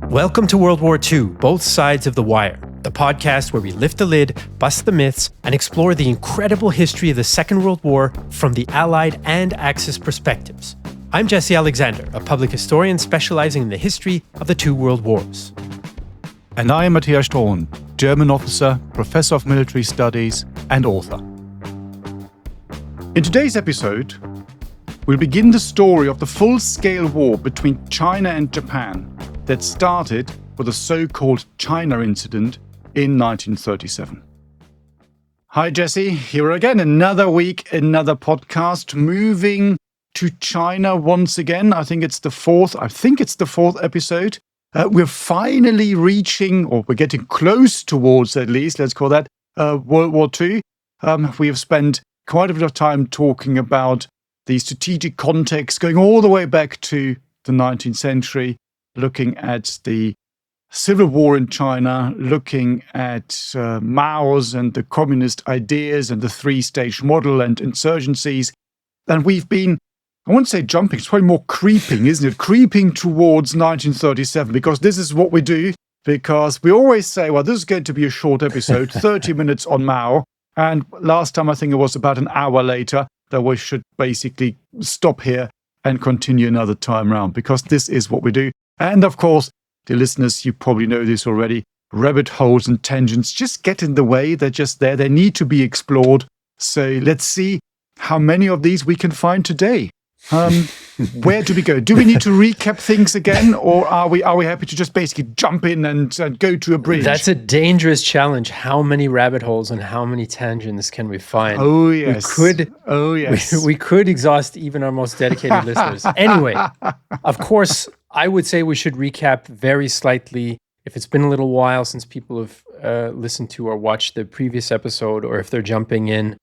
Welcome to World War II, Both Sides of the Wire, the podcast where we lift the lid, bust the myths, and explore the incredible history of the Second World War from the Allied and Axis perspectives. I'm Jesse Alexander, a public historian specializing in the history of the two world wars. And I am Matthias Strohn, German officer, professor of military studies, and author. In today's episode, we'll begin the story of the full-scale war between China and Japan that started with the so-called China incident in 1937. Hi Jesse, here again, another week, another podcast, moving to China once again. I think it's the fourth episode. We're finally reaching, or we're getting close towards at least, let's call that, World War II. We have spent quite a bit of time talking about the strategic context, going all the way back to the 19th century, looking at the civil war in China, looking at Mao's and the communist ideas and the three-stage model and insurgencies. And we've been, I won't say jumping, it's probably more creeping, isn't it? Creeping towards 1937, because this is what we do, because we always say, well, this is going to be a short episode, 30 minutes on Mao. And last time, I think it was about an hour later, that we should basically stop here and continue another time round, because this is what we do. And of course, dear listeners, you probably know this already, rabbit holes and tangents just get in the way. They're just there. They need to be explored. So let's see how many of these we can find today. Where do we go? Do we need to recap things again, or are we happy to just basically jump in and go to a bridge? That's a dangerous challenge. How many rabbit holes and how many tangents can we find? Oh yes. We could exhaust even our most dedicated listeners. Anyway, of course, I would say we should recap very slightly. If it's been a little while since people have listened to or watched the previous episode, or if they're jumping in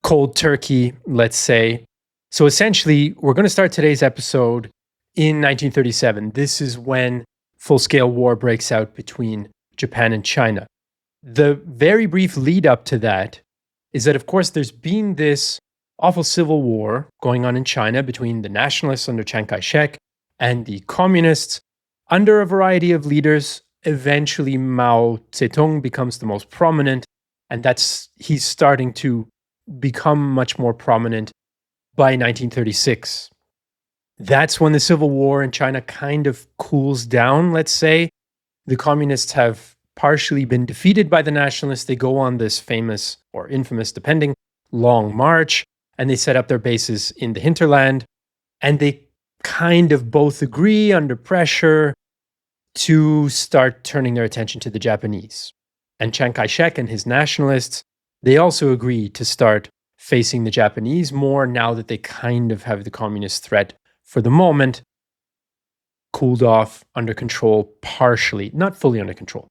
cold turkey, let's say. So essentially, we're going to start today's episode in 1937. This is when full-scale war breaks out between Japan and China. The very brief lead up to that is that, of course, there's been this awful civil war going on in China between the nationalists under Chiang Kai-shek and the communists under a variety of leaders. Eventually, Mao Zedong becomes the most prominent, and he's starting to become much more prominent by 1936. That's when the civil war in China kind of cools down, let's say. The communists have partially been defeated by the nationalists. They go on this famous or infamous, depending, long march, and they set up their bases in the hinterland. And they kind of both agree under pressure to start turning their attention to the Japanese. And Chiang Kai-shek and his nationalists, they also agree to start facing the Japanese more now that they kind of have the communist threat for the moment cooled off, under control, partially, not fully under control.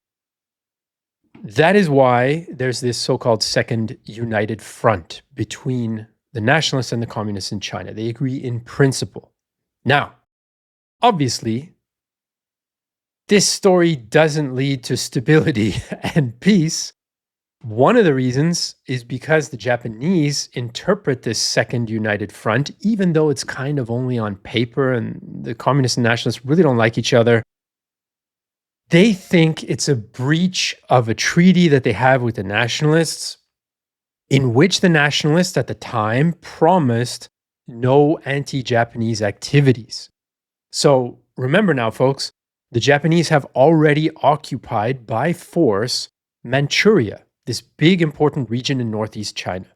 That is why there's this so-called Second United Front between the nationalists and the communists in China. They agree in principle. Now, obviously, this story doesn't lead to stability and peace. One of the reasons is because the Japanese interpret this Second United Front, even though it's kind of only on paper and the communists and nationalists really don't like each other. They think it's a breach of a treaty that they have with the nationalists, in which the nationalists at the time promised no anti-Japanese activities. So remember now, folks, the Japanese have already occupied by force Manchuria, this big important region in northeast China.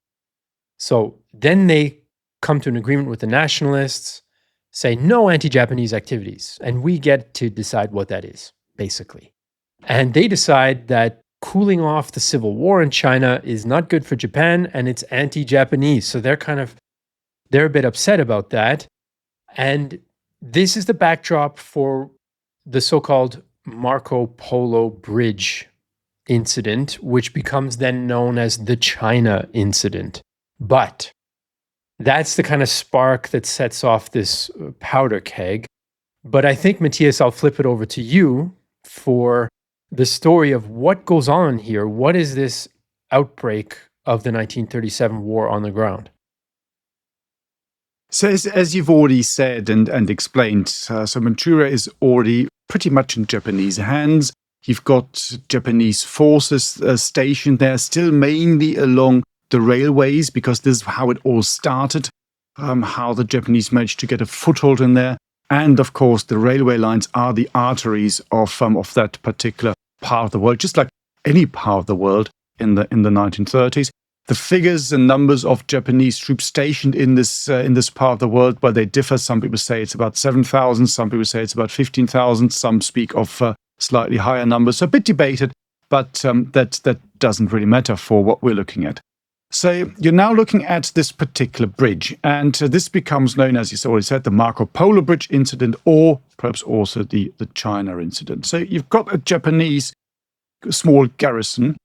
So then they come to an agreement with the nationalists, say no anti-Japanese activities, and we get to decide what that is, basically. And they decide that cooling off the civil war in China is not good for Japan, and it's anti-Japanese. So they're a bit upset about that. And this is the backdrop for the so-called Marco Polo Bridge incident, which becomes then known as the China incident. But that's the kind of spark that sets off this powder keg. But I think, Matthias, I'll flip it over to you for the story of what goes on here. What is this outbreak of the 1937 war on the ground? So as you've already said and explained, so Manchuria is already pretty much in Japanese hands. You've got Japanese forces stationed there, still mainly along the railways, because this is how it all started, how the Japanese managed to get a foothold in there. And of course, the railway lines are the arteries of that particular part of the world, just like any part of the world in the 1930s. The figures and numbers of Japanese troops stationed in this part of the world, well, they differ. Some people say it's about 7,000. Some people say it's about 15,000. Some speak of slightly higher numbers. So a bit debated, but that doesn't really matter for what we're looking at. So you're now looking at this particular bridge, and this becomes known, as you already said, the Marco Polo Bridge incident, or perhaps also the China incident. So you've got a Japanese small garrison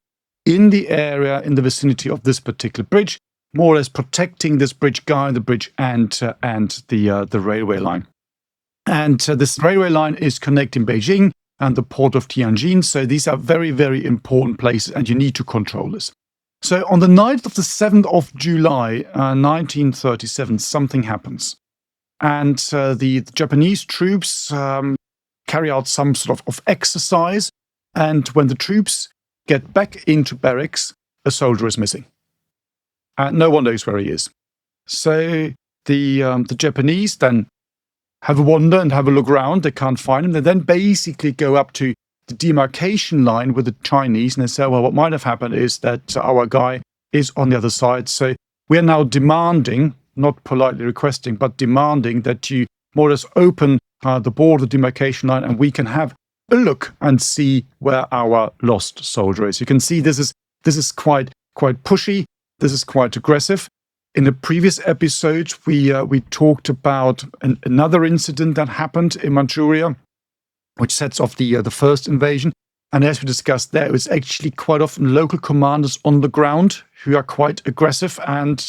in the area, in the vicinity of this particular bridge, more or less protecting this bridge guy, the bridge, and the railway line. And this railway line is connecting Beijing and the port of Tianjin. So these are very, very important places, and you need to control this. So on the night of the 7th of July, 1937, something happens. And the Japanese troops carry out some sort of exercise. And when the troops get back into barracks, a soldier is missing. No one knows where he is. So the Japanese then have a wander and have a look around. They can't find him. They then basically go up to the demarcation line with the Chinese, and they say, well, what might have happened is that our guy is on the other side. So we are now demanding, not politely requesting, but demanding that you more or less open the border demarcation line, and we can have a look and see where our lost soldier is. You can see this is quite pushy. This is quite aggressive. In a previous episode, we talked about another incident that happened in Manchuria, which sets off the first invasion. And as we discussed there, it's actually quite often local commanders on the ground who are quite aggressive and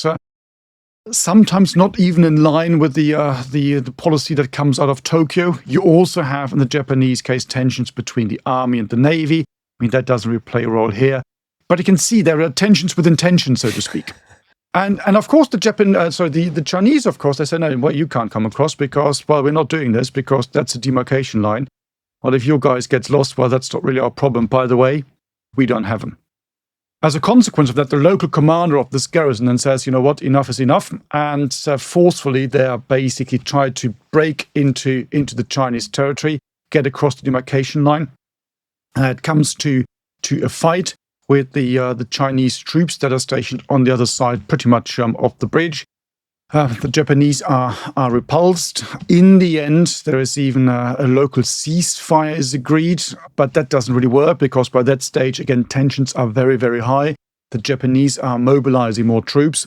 sometimes not even in line with the policy that comes out of Tokyo. You also have, in the Japanese case, tensions between the army and the navy. I mean, that doesn't really play a role here. But you can see there are tensions within tensions, so to speak. And of course, the Chinese, of course, they say, no, well, you can't come across because, well, we're not doing this because that's a demarcation line. Well, if your guys gets lost, well, that's not really our problem. By the way, we don't have them. As a consequence of that, the local commander of this garrison then says, you know what, enough is enough. And forcefully, they are basically trying to break into the Chinese territory, get across the demarcation line. It comes to a fight with the Chinese troops that are stationed on the other side, pretty much of the bridge. The Japanese are repulsed. In the end, there is even a local ceasefire is agreed, but that doesn't really work because by that stage, again, tensions are very, very high. The Japanese are mobilizing more troops.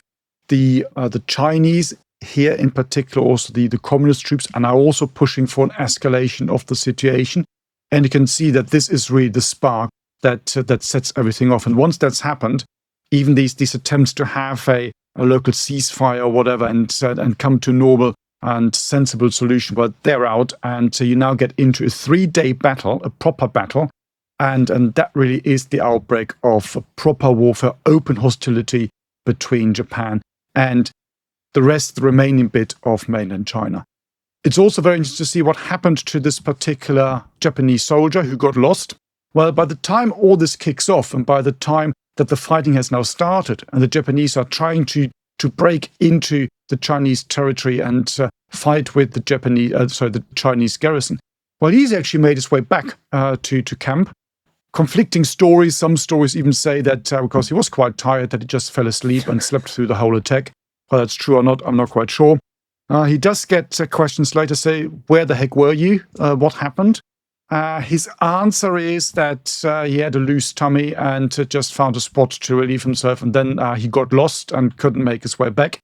The Chinese, here in particular, also the communist troops, are now also pushing for an escalation of the situation. And you can see that this is really the spark that sets everything off. And once that's happened, even these attempts to have a local ceasefire or whatever and come to normal and sensible solution, but they're out. And so you now get into a 3-day battle, a proper battle. And that really is the outbreak of a proper warfare, open hostility between Japan and the remaining bit of mainland China. It's also very interesting to see what happened to this particular Japanese soldier who got lost. Well, by the time all this kicks off and by the time that the fighting has now started and the Japanese are trying to break into the Chinese territory and fight with the Chinese garrison, well, he's actually made his way back to camp. Conflicting stories. Some stories even say that because he was quite tired, that he just fell asleep and slept through the whole attack. Whether that's true or not, I'm not quite sure. He does get questions later, say, where the heck were you? What happened? His answer is that he had a loose tummy and just found a spot to relieve himself, and then he got lost and couldn't make his way back.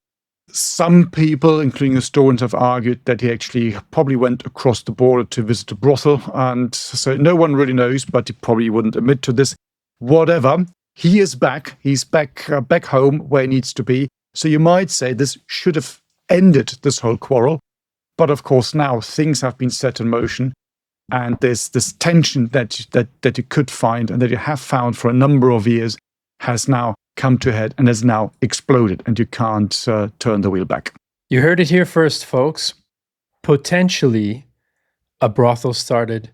Some people, including historians, have argued that he actually probably went across the border to visit a brothel, and so no one really knows, but he probably wouldn't admit to this. Whatever, he is back. He's back home where he needs to be. So you might say this should have ended this whole quarrel, but of course now things have been set in motion. And there's this tension that you could find and that you have found for a number of years has now come to a head and has now exploded, and you can't turn the wheel back. You heard it here first, folks. Potentially, a brothel started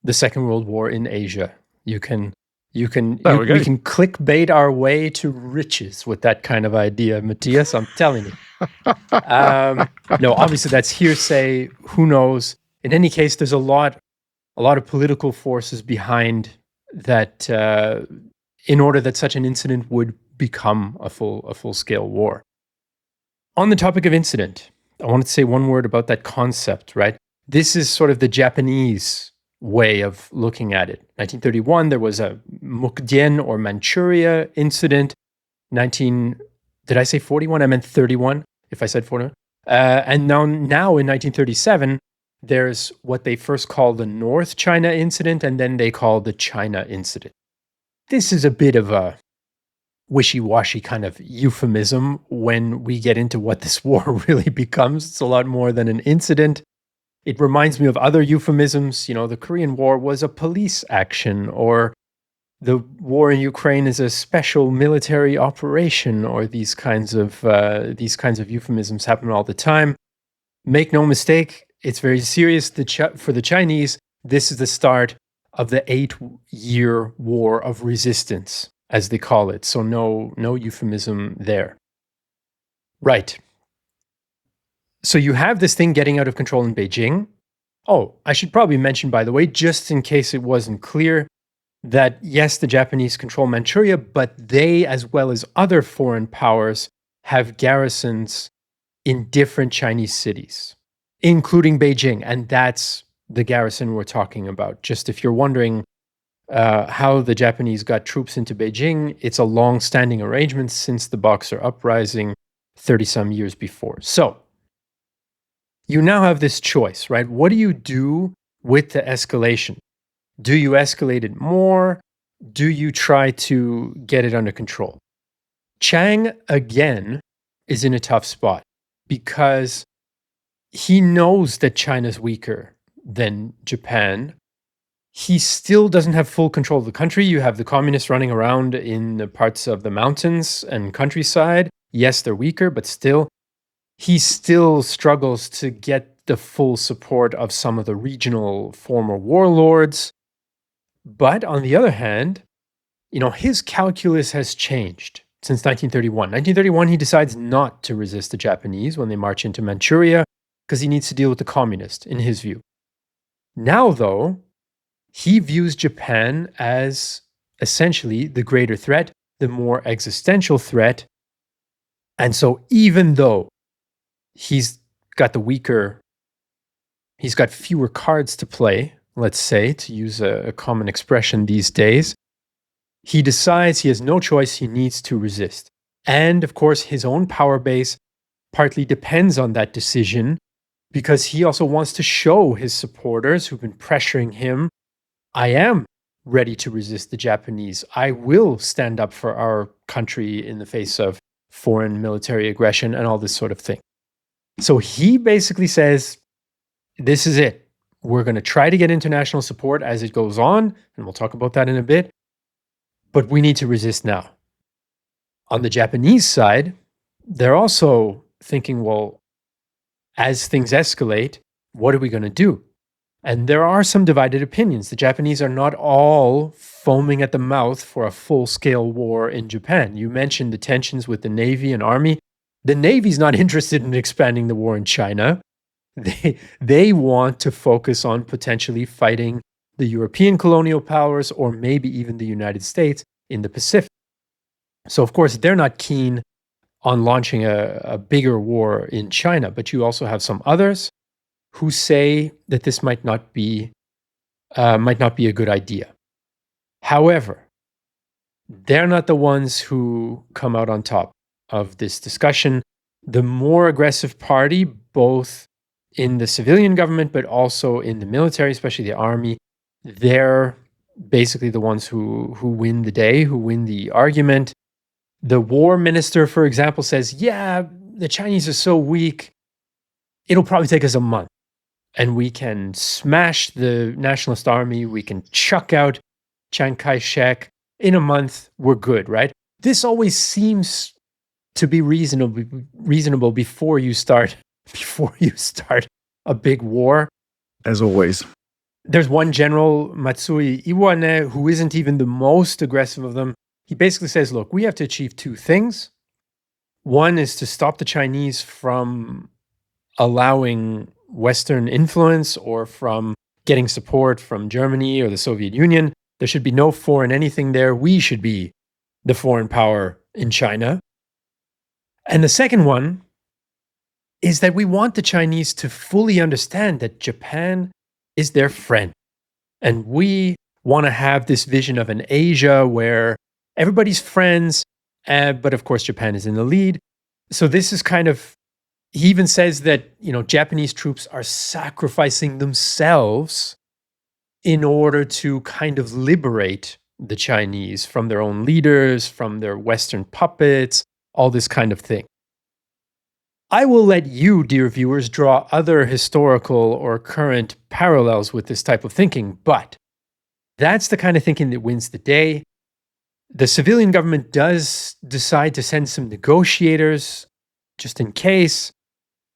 the Second World War in Asia. We can clickbait our way to riches with that kind of idea, Matthias. I'm telling you. No, obviously that's hearsay. Who knows? In any case, there's a lot of political forces behind that. In order that such an incident would become a full scale war. On the topic of incident, I wanted to say one word about that concept. Right, this is sort of the Japanese way of looking at it. 1931, there was a Mukden or Manchuria incident. Did I say 41? I meant 31, if I said 41. And now in 1937, there's what they first called the North China incident, and then they call the China incident. This is a bit of a wishy-washy kind of euphemism when we get into what this war really becomes. It's a lot more than an incident. It reminds me of other euphemisms. The Korean War was a police action, or the war in Ukraine is a special military operation, or these kinds of euphemisms happen all the time. Make no mistake, it's very serious. For the Chinese, this is the start of the 8-year war of resistance, as they call it. So no euphemism there. Right. So you have this thing getting out of control in Beijing. Oh, I should probably mention, by the way, just in case it wasn't clear, that yes, the Japanese control Manchuria, but they, as well as other foreign powers, have garrisons in different Chinese cities, including Beijing. And that's the garrison we're talking about. Just if you're wondering how the Japanese got troops into Beijing, it's a long-standing arrangement since the Boxer Uprising 30-some years before. So you now have this choice, right? What do you do with the escalation? Do you escalate it more? Do you try to get it under control? Chiang, again, is in a tough spot because he knows that China's weaker than Japan. He still doesn't have full control of the country. You have the communists running around in the parts of the mountains and countryside. Yes, they're weaker, but still, he still struggles to get the full support of some of the regional former warlords. But on the other hand, his calculus has changed since 1931. 1931, he decides not to resist the Japanese when they march into Manchuria because he needs to deal with the communists, in his view. Now, though, he views Japan as essentially the greater threat, the more existential threat. And so even though he's got fewer cards to play, let's say, to use a common expression these days, he decides he has no choice, he needs to resist. And of course, his own power base partly depends on that decision because he also wants to show his supporters who've been pressuring him, I am ready to resist the Japanese. I will stand up for our country in the face of foreign military aggression and all this sort of thing. So he basically says, this is it. We're going to try to get international support as it goes on, and we'll talk about that in a bit, but we need to resist now. On the Japanese side, they're also thinking, well, as things escalate, what are we going to do? And there are some divided opinions. The Japanese are not all foaming at the mouth for a full-scale war in Japan. You mentioned the tensions with the Navy and Army. The Navy's not interested in expanding the war in China. They want to focus on potentially fighting the European colonial powers or maybe even the United States in the Pacific. So, of course, they're not keen on launching a bigger war in China. But you also have some others who say that this might not be a good idea. However, they're not the ones who come out on top of this discussion. The more aggressive party, both in the civilian government, but also in the military, especially the army, they're basically the ones who win the day, who win the argument. The war minister, for example, says, yeah, the Chinese are so weak, it'll probably take us a month. And we can smash the nationalist army, we can chuck out Chiang Kai-shek. In a month, we're good, right? This always seems to be reasonable before you start a big war. As always. There's one general, Matsui Iwane, who isn't even the most aggressive of them. He basically says, look, we have to achieve two things. One is to stop the Chinese from allowing Western influence or from getting support from Germany or the Soviet Union. There should be no foreign anything there. We should be the foreign power in China. And the second one is that we want the Chinese to fully understand that Japan is their friend. And we want to have this vision of an Asia where everybody's friends, but of course Japan is in the lead. So this is kind of, he even says that, Japanese troops are sacrificing themselves in order to kind of liberate the Chinese from their own leaders, from their Western puppets, all this kind of thing. I will let you, dear viewers, draw other historical or current parallels with this type of thinking, but that's the kind of thinking that wins the day. The civilian government does decide to send some negotiators, just in case,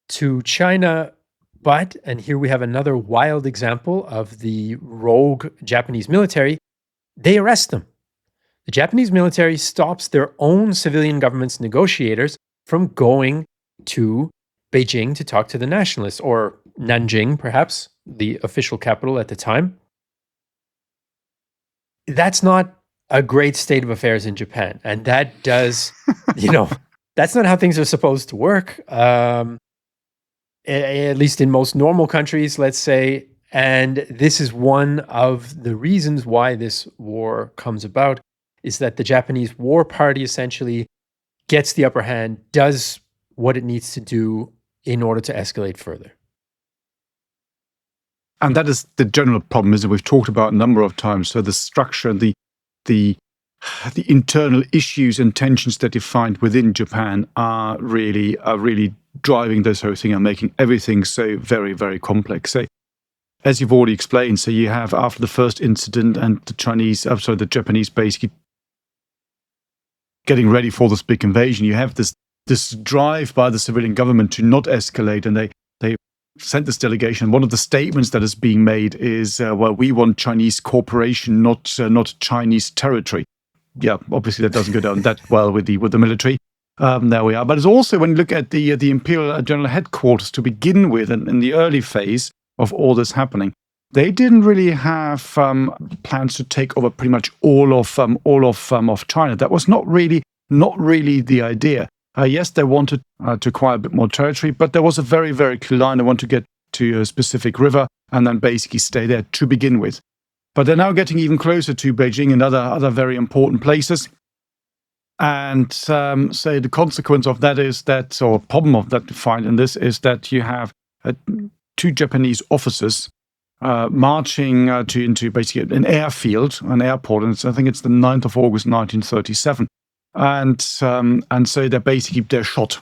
to China, but, and here we have another wild example of the rogue Japanese military, they arrest them. The Japanese military stops their own civilian government's negotiators from going to Beijing to talk to the nationalists, or Nanjing, perhaps, the official capital at the time. That's not a great state of affairs in Japan. And that does, that's not how things are supposed to work. At least in most normal countries, let's say. And this is one of the reasons why this war comes about, is that the Japanese War Party essentially gets the upper hand, does what it needs to do in order to escalate further. And that is the general problem, is that we've talked about a number of times. So the structure and the internal issues and tensions that you find within Japan are really driving this whole thing and making everything so very, very complex. So, as you've already explained, so you have, after the first incident and the Japanese basically getting ready for this big invasion, you have this drive by the civilian government to not escalate, and they sent this delegation. One of the statements that is being made is, we want Chinese cooperation, not Chinese territory. Yeah, obviously that doesn't go down that well with the military. There we are. But it's also, when you look at the Imperial General Headquarters to begin with, and in the early phase of all this happening, they didn't really have plans to take over pretty much all of China. That was not really the idea. Yes, they wanted to acquire a bit more territory, but there was a very, very clear line. They want to get to a specific river and then basically stay there to begin with. But they're now getting even closer to Beijing and other very important places. And so the consequence of that is that, or problem of that to find in this, is that you have two Japanese officers marching into basically an airfield, an airport, and I think it's the 9th of August, 1937. And so they're shot.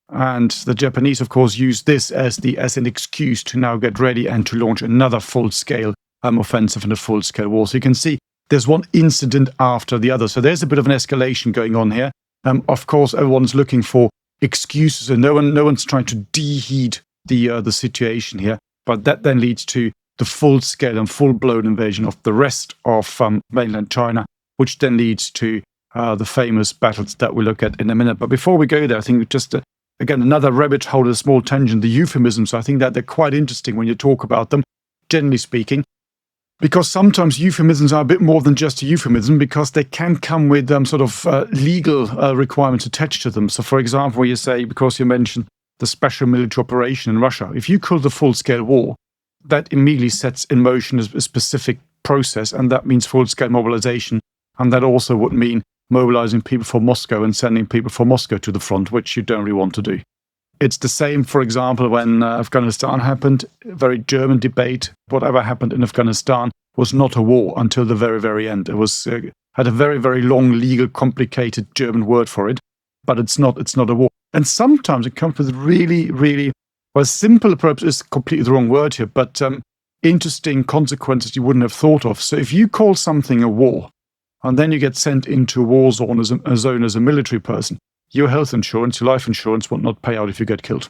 And the Japanese, of course, use this as an excuse to now get ready and to launch another full-scale offensive and a full-scale war. So you can see there's one incident after the other. So there's a bit of an escalation going on here. Of course, everyone's looking for excuses, and no one's trying to deheat the situation here. But that then leads to the full-scale and full-blown invasion of the rest of mainland China, which then leads to the famous battles that we'll look at in a minute. But before we go there, I think just, again, another rabbit hole, a small tangent, the euphemisms. I think that they're quite interesting when you talk about them, generally speaking, because sometimes euphemisms are a bit more than just a euphemism, because they can come with legal requirements attached to them. So, for example, you say, because you mentioned the special military operation in Russia, if you call it a full-scale war, that immediately sets in motion a specific process, and that means full-scale mobilization. And that also would mean mobilizing people from Moscow and sending people from Moscow to the front, which you don't really want to do. It's the same, for example, when Afghanistan happened. A very German debate. Whatever happened in Afghanistan was not a war until the very, very end. It was had a very, very long, legal, complicated German word for it, but it's not a war. And sometimes it comes with really, really, well, simple approach is completely the wrong word here, but interesting consequences you wouldn't have thought of. So if you call something a war, and then you get sent into a war zone as a military person, your health insurance, your life insurance will not pay out if you get killed.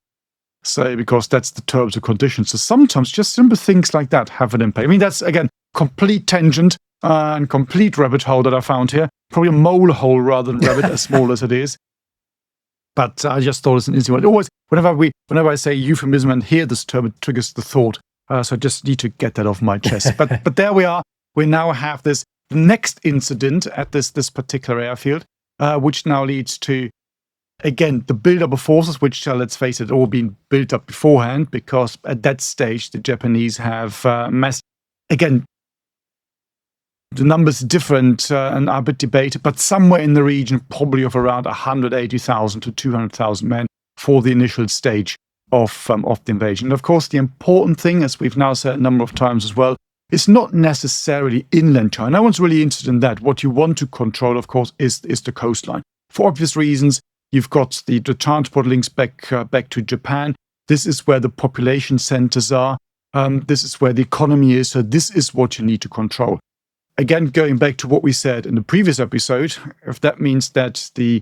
So, because that's the terms and conditions. So sometimes just simple things like that have an impact. I mean, that's, again, complete tangent and complete rabbit hole that I found here. Probably a mole hole rather than rabbit, as small as it is. But I just thought it's an easy one. Always, whenever I say euphemism and hear this term, it triggers the thought. So I just need to get that off my chest. But there we are. We now have the next incident at this particular airfield, which now leads to, again, the build-up of forces, which, let's face it, all been built up beforehand, because at that stage, the Japanese have again, the numbers different and are a bit debated, but somewhere in the region, probably of around 180,000 to 200,000 men for the initial stage of the invasion. And of course, the important thing, as we've now said a number of times as well, is not necessarily inland China. No one's really interested in that. What you want to control, of course, is the coastline. For obvious reasons, you've got the transport links back to Japan. This is where the population centers are. This is where the economy is. So this is what you need to control. Again, going back to what we said in the previous episode, if that means that the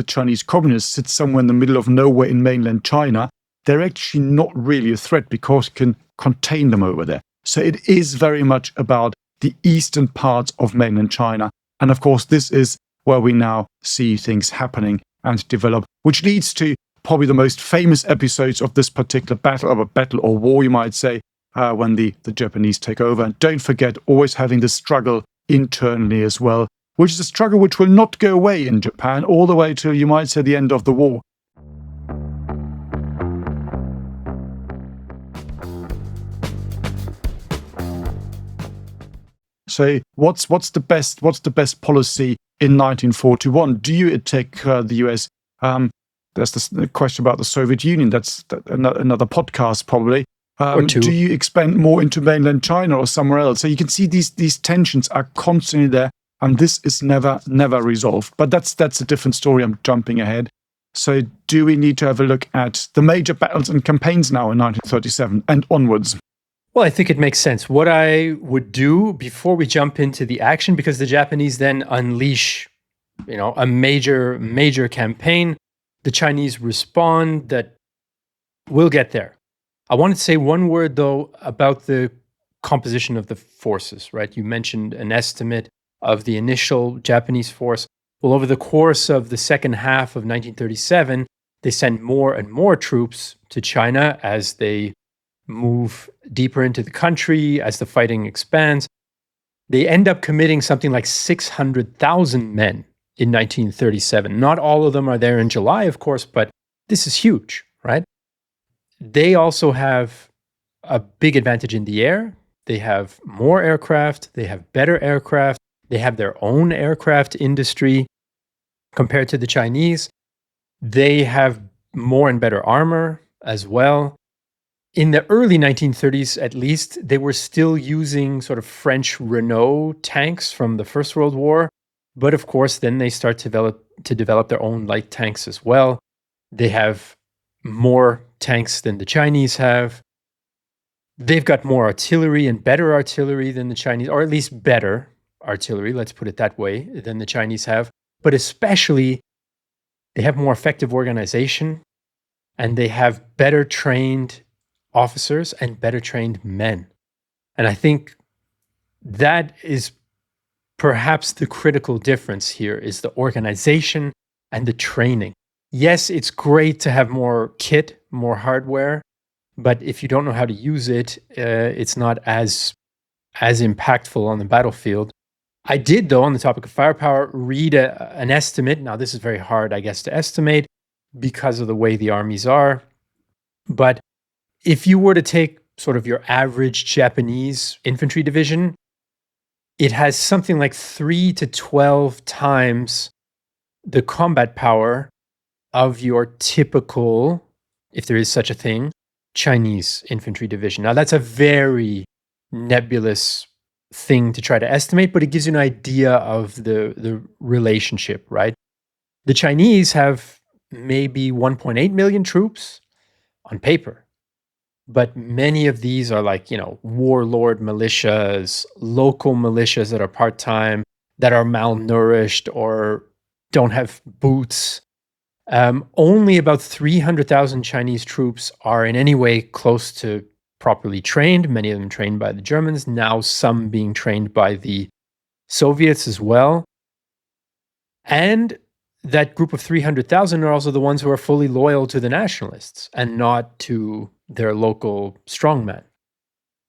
Chinese communists sit somewhere in the middle of nowhere in mainland China, they're actually not really a threat because you can contain them over there. So it is very much about the eastern parts of mainland China. And of course, this is where we now see things happening and develop, which leads to probably the most famous episodes of this particular battle or war, you might say, when the Japanese take over. And don't forget, always having this struggle internally as well, which is a struggle which will not go away in Japan all the way to, you might say, the end of the war. So what's the best policy in 1941? Do you attack the US? There's the question about the Soviet Union. That's another podcast probably. Do you expand more into mainland China or somewhere else? So you can see these tensions are constantly there, and this is never resolved. But that's a different story. I'm jumping ahead. So do we need to have a look at the major battles and campaigns now in 1937 and onwards? Well, I think it makes sense. What I would do before we jump into the action, because the Japanese then unleash, a major campaign, the Chinese respond. That we'll get there. I wanted to say one word, though, about the composition of the forces, right? You mentioned an estimate of the initial Japanese force. Well, over the course of the second half of 1937, they send more and more troops to China as they move deeper into the country, as the fighting expands. They end up committing something like 600,000 men in 1937. Not all of them are there in July, of course, but this is huge, right? They also have a big advantage in the air. They have more aircraft. They have better aircraft. They have their own aircraft industry compared to the Chinese. They have more and better armor as well. In the early 1930s, at least, they were still using sort of French Renault tanks from the First World War. But of course, then they start to develop their own light tanks as well. They have more tanks than the Chinese have. They've got more artillery and better artillery than the Chinese, or at least better artillery, let's put it that way, than the Chinese have. But especially, they have more effective organization, and they have better trained officers and better trained men. And I think that is perhaps the critical difference here, is the organization and the training. Yes, it's great to have more kit, more hardware, but if you don't know how to use it, it's not as impactful on the battlefield. I did, though, on the topic of firepower, read an estimate. Now, this is very hard, I guess, to estimate because of the way the armies are. But if you were to take sort of your average Japanese infantry division, it has something like 3 to 12 times the combat power of your typical, if there is such a thing, Chinese infantry division. Now, that's a very nebulous thing to try to estimate, but it gives you an idea of the relationship, right? The Chinese have maybe 1.8 million troops on paper, but many of these are like, warlord militias, local militias that are part-time, that are malnourished or don't have boots. Only about 300,000 Chinese troops are in any way close to properly trained, many of them trained by the Germans, now some being trained by the Soviets as well. And that group of 300,000 are also the ones who are fully loyal to the nationalists and not to their local strongman.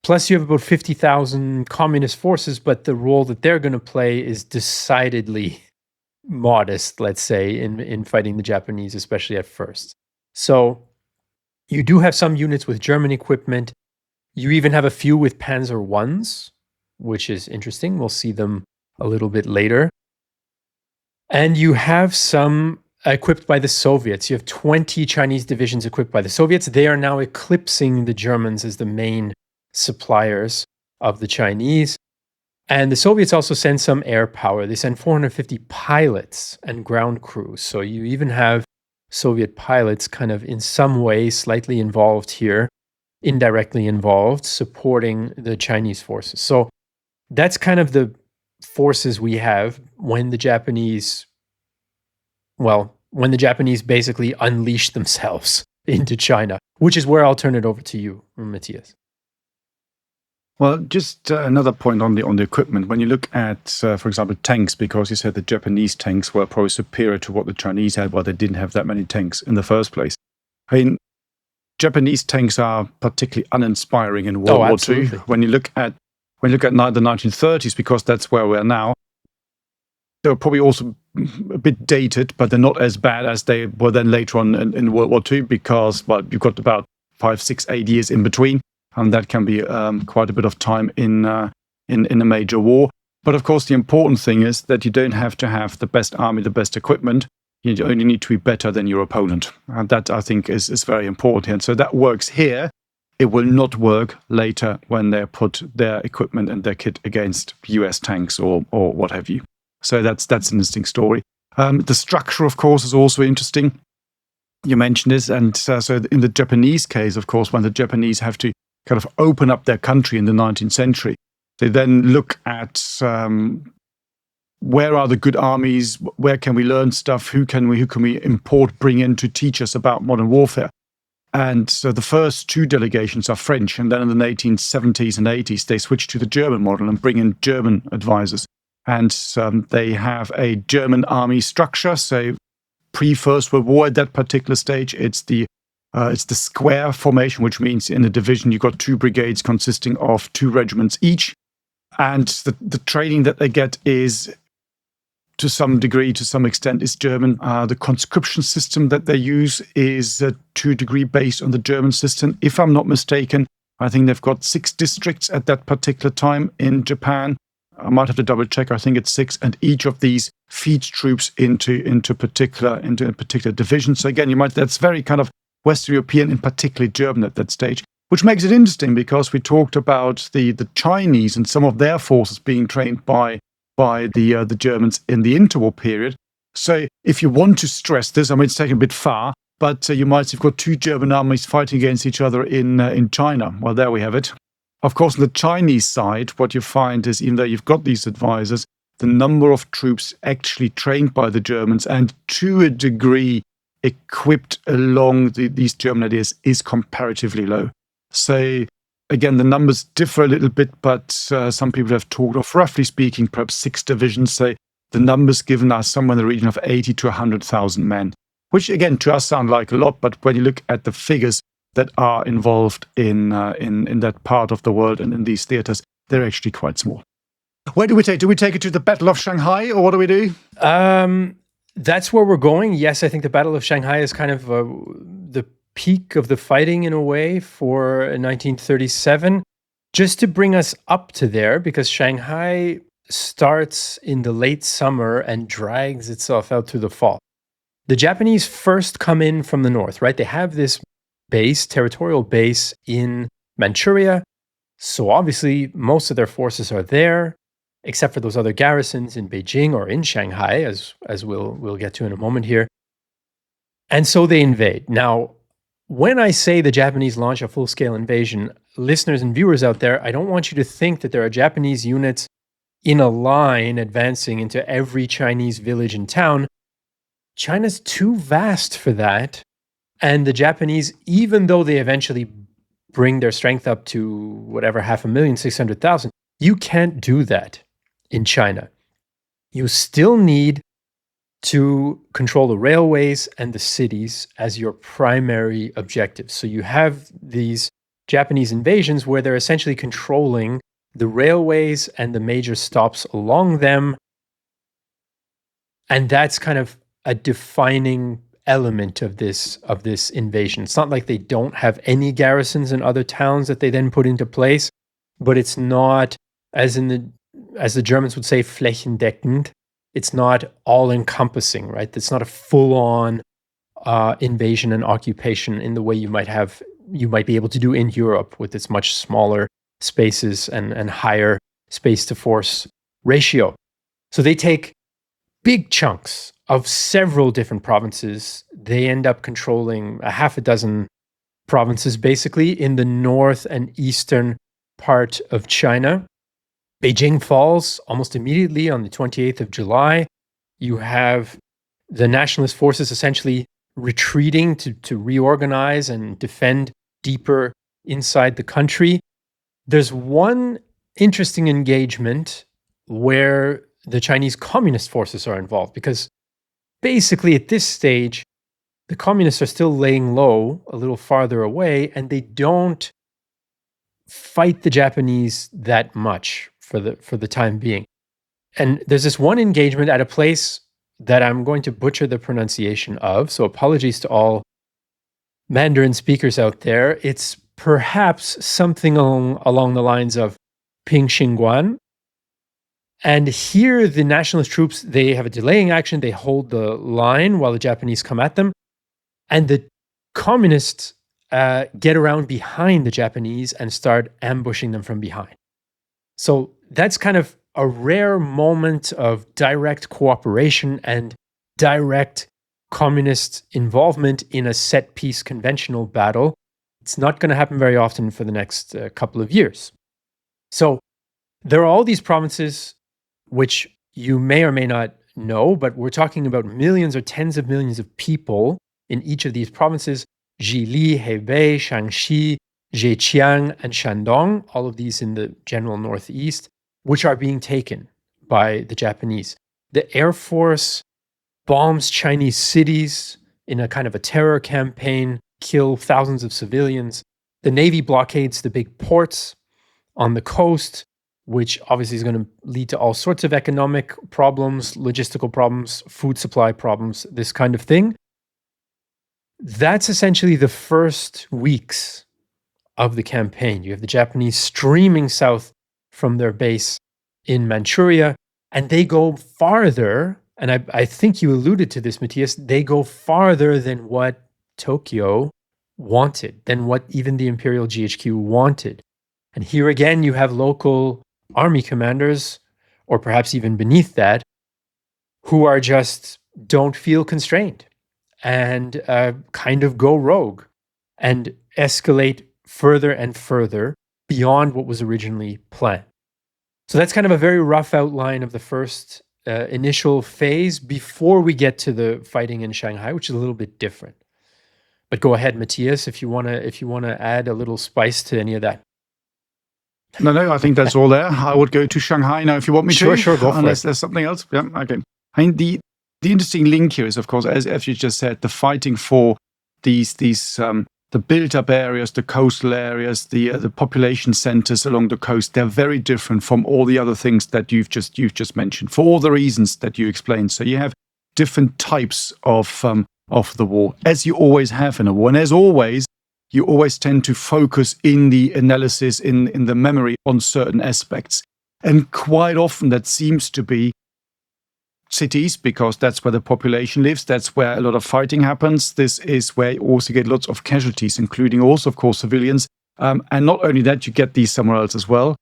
Plus, you have about 50,000 communist forces, but the role that they're going to play is decidedly modest, let's say, in fighting the Japanese, especially at first. So you do have some units with German equipment. You even have a few with Panzer Is, which is interesting. We'll see them a little bit later. And you have some equipped by the Soviets. You have 20 Chinese divisions equipped by the Soviets. They are now eclipsing the Germans as the main suppliers of the Chinese. And the Soviets also send some air power. They send 450 pilots and ground crews. So you even have Soviet pilots kind of in some way slightly involved here, indirectly involved, supporting the Chinese forces. So that's kind of the forces we have when the Japanese basically unleash themselves into China, which is where I'll turn it over to you, Matthias. Well, just another point on the equipment. When you look at, for example, tanks, because you said the Japanese tanks were probably superior to what the Chinese had, well, they didn't have that many tanks in the first place. I mean, Japanese tanks are particularly uninspiring in World War II. When you look at the 1930s, because that's where we are now, they're probably also a bit dated, but they're not as bad as they were then later on in World War II, because, well, you've got about 5, 6, 8 years in between, and that can be quite a bit of time in a major war. But of course, the important thing is that you don't have to have the best army, the best equipment. You only need to be better than your opponent. And that, I think, is very important. And so that works here. It will not work later when they put their equipment and their kit against US tanks or what have you. So that's an interesting story. The structure, of course, is also interesting. You mentioned this. And so in the Japanese case, of course, when the Japanese have to kind of open up their country in the 19th century, they then look at where are the good armies, where can we learn stuff, who can we bring in to teach us about modern warfare. And so the first two delegations are French, and then in the 1870s and 80s, they switch to the German model and bring in German advisors. And they have a German army structure. So pre-First World War at that particular stage, it's the square formation, which means in a division you've got 2 brigades consisting of 2 regiments each. And the training that they get is, to some degree, to some extent, is German. The conscription system that they use is to a degree based on the German system. If I'm not mistaken, I think they've got 6 districts at that particular time in Japan. I might have to double check. I think it's 6, and each of these feeds troops into a particular division. So again, that's very kind of Western European, and particularly German at that stage, which makes it interesting because we talked about the Chinese and some of their forces being trained by the Germans in the interwar period. So if you want to stress this, I mean, it's taken a bit far, but you might have got 2 German armies fighting against each other in China. Well, there we have it. Of course, on the Chinese side, what you find is, even though you've got these advisors, the number of troops actually trained by the Germans and to a degree equipped along these German ideas is comparatively low. So again, the numbers differ a little bit, but some people have talked of, roughly speaking, perhaps 6 divisions. So the numbers given are somewhere in the region of 80 to 100,000 men, which again, to us sound like a lot, but when you look at the figures that are involved in that part of the world and in these theaters, they're actually quite small. Where do we take? Do we take it to the Battle of Shanghai, or what do we do? That's where we're going. Yes, I think the Battle of Shanghai is kind of the peak of the fighting in a way for 1937. Just to bring us up to there, because Shanghai starts in the late summer and drags itself out to the fall. The Japanese first come in from the north, right? They have this territorial base in Manchuria. So obviously most of their forces are there, except for those other garrisons in Beijing or in Shanghai, as we'll get to in a moment here. And so they invade. Now, when I say the Japanese launch a full-scale invasion, listeners and viewers out there, I don't want you to think that there are Japanese units in a line advancing into every Chinese village and town. China's too vast for that. And the Japanese, even though they eventually bring their strength up to whatever, 500,000, 600,000, you can't do that in China. You still need to control the railways and the cities as your primary objectives. So you have these Japanese invasions where they're essentially controlling the railways and the major stops along them. And that's kind of a defining element of this invasion. It's not like they don't have any garrisons in other towns that they then put into place, but it's not, as the Germans would say, flächendeckend. It's not all-encompassing, right? It's not a full-on invasion and occupation in the way you might be able to do in Europe with its much smaller spaces and higher space-to-force ratio. So they take big chunks of several different provinces. They end up controlling a half a dozen provinces, basically, in the north and eastern part of China. Beijing falls almost immediately on the 28th of July. You have the nationalist forces essentially retreating to reorganize and defend deeper inside the country. There's one interesting engagement where the Chinese Communist forces are involved, because basically at this stage, the communists are still laying low a little farther away, and they don't fight the Japanese that much for the time being. And there's this one engagement at a place that I'm going to butcher the pronunciation of, so apologies to all Mandarin speakers out there. It's perhaps something along the lines of Pingxingguan. And here, the nationalist troops, they have a delaying action. They hold the line while the Japanese come at them. And the communists get around behind the Japanese and start ambushing them from behind. So that's kind of a rare moment of direct cooperation and direct communist involvement in a set-piece conventional battle. It's not going to happen very often for the next couple of years. So there are all these provinces which you may or may not know, but we're talking about millions or tens of millions of people in each of these provinces: Jili, Hebei, Shaanxi, Zhejiang, and Shandong, all of these in the general northeast, which are being taken by the Japanese. The Air Force bombs Chinese cities in a kind of a terror campaign, kill thousands of civilians. The Navy blockades the big ports on the coast, which obviously is going to lead to all sorts of economic problems, logistical problems, food supply problems, this kind of thing. That's essentially the first weeks of the campaign. You have the Japanese streaming south from their base in Manchuria, and they go farther, and I think you alluded to this, Matthias, they go farther than what Tokyo wanted, than what even the Imperial GHQ wanted. And here again, you have local army commanders, or perhaps even beneath that, who are just don't feel constrained and kind of go rogue and escalate further and further beyond what was originally planned. So that's kind of a very rough outline of the first initial phase before we get to the fighting in Shanghai, which is a little bit different. But go ahead, Matthias, if you wanna add a little spice to any of that. No, I think that's all there. I would go to Shanghai now if you want me to. Sure, go for unless it. There's something else. Yeah, okay. I mean, the interesting link here is, of course, as you just said, the fighting for these the built-up areas, the coastal areas, the population centers along the coast. They're very different from all the other things that you've just mentioned, for all the reasons that you explained. So you have different types of the war, as you always have in a war, and as always, you always tend to focus in the analysis, in the memory, on certain aspects. And quite often that seems to be cities, because that's where the population lives, that's where a lot of fighting happens. This is where you also get lots of casualties, including also, of course, civilians. And not only that, you get these somewhere else as well.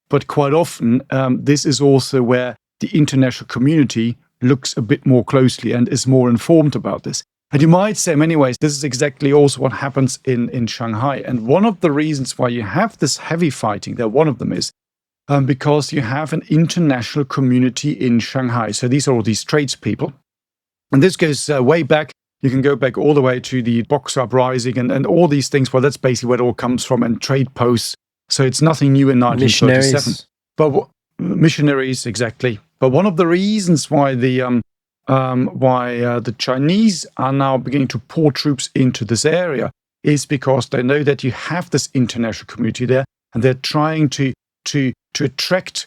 But quite often, this is also where the international community looks a bit more closely and is more informed about this. And you might say, in many ways, this is exactly also what happens in Shanghai. And one of the reasons why you have this heavy fighting there, one of them is because you have an international community in Shanghai. So these are all these tradespeople And this goes way back. You can go back all the way to the Boxer Uprising and all these things. Well, that's basically where it all comes from, and trade posts. So it's nothing new in 1937. But missionaries, exactly. But one of the reasons why the Chinese are now beginning to pour troops into this area is because they know that you have this international community there, and they're trying to attract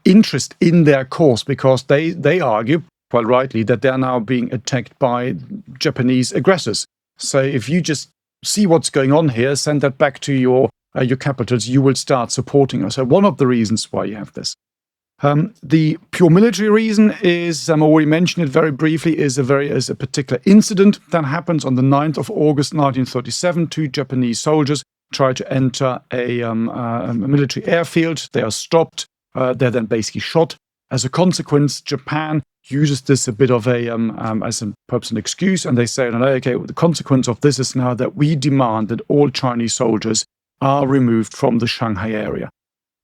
interest in their cause, because they argue, quite rightly, that they are now being attacked by Japanese aggressors. So if you just see what's going on here, send that back to your capitals, you will start supporting us. So one of the reasons why you have this. The pure military reason is, I already mentioned it very briefly, is a particular incident that happens on the 9th of August 1937. 2 Japanese soldiers try to enter a military airfield. They are stopped. They're then basically shot. As a consequence, Japan uses this a bit of perhaps an excuse, and they say, okay, well, the consequence of this is now that we demand that all Chinese soldiers are removed from the Shanghai area.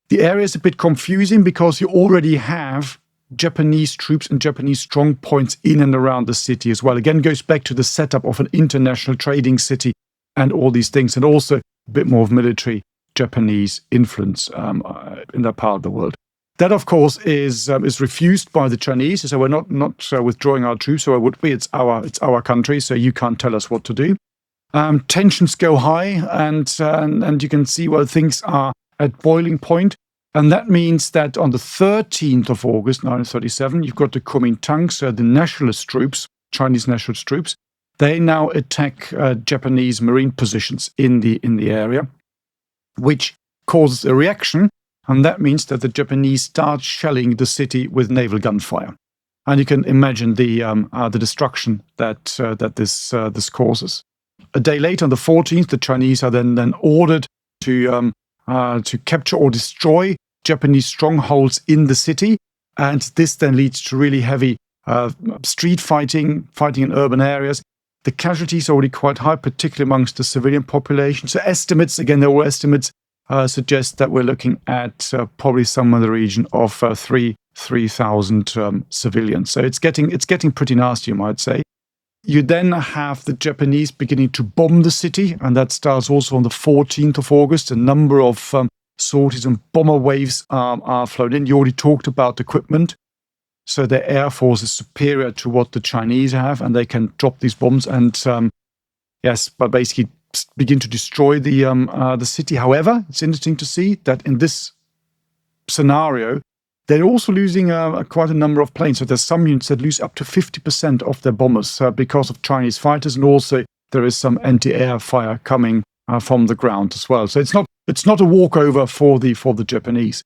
The area is a bit confusing because you already have Japanese troops and Japanese strong points in and around the city as well. Again, goes back to the setup of an international trading city and all these things, and also a bit more of military Japanese influence in that part of the world. That, of course, is refused by the Chinese. So we're not withdrawing our troops, or would be. It's our country, so you can't tell us what to do. Tensions go high, and you can see, well, things are at boiling point. And that means that on the 13th of August 1937, you've got the Kuomintang, so the nationalist troops, Chinese nationalist troops. They now attack Japanese marine positions in the area, which causes a reaction. And that means that the Japanese start shelling the city with naval gunfire. And you can imagine the destruction that this causes. A day later, on the 14th, the Chinese are then ordered to capture or destroy Japanese strongholds in the city. And this then leads to really heavy street fighting in urban areas. The casualties are already quite high, particularly amongst the civilian population. So estimates, again, they're all estimates, suggest that we're looking at probably somewhere in the region of 3,000 civilians. So it's getting pretty nasty, you might say. You then have the Japanese beginning to bomb the city, and that starts also on the 14th of August. A number of sorties and bomber waves are flown in. You already talked about equipment. So their air force is superior to what the Chinese have, and they can drop these bombs and, but basically begin to destroy the city. However, it's interesting to see that in this scenario, they're also losing quite a number of planes. So there's some units that lose up to 50% of their bombers because of Chinese fighters, and also there is some anti-air fire coming from the ground as well. So it's not a walkover for the Japanese.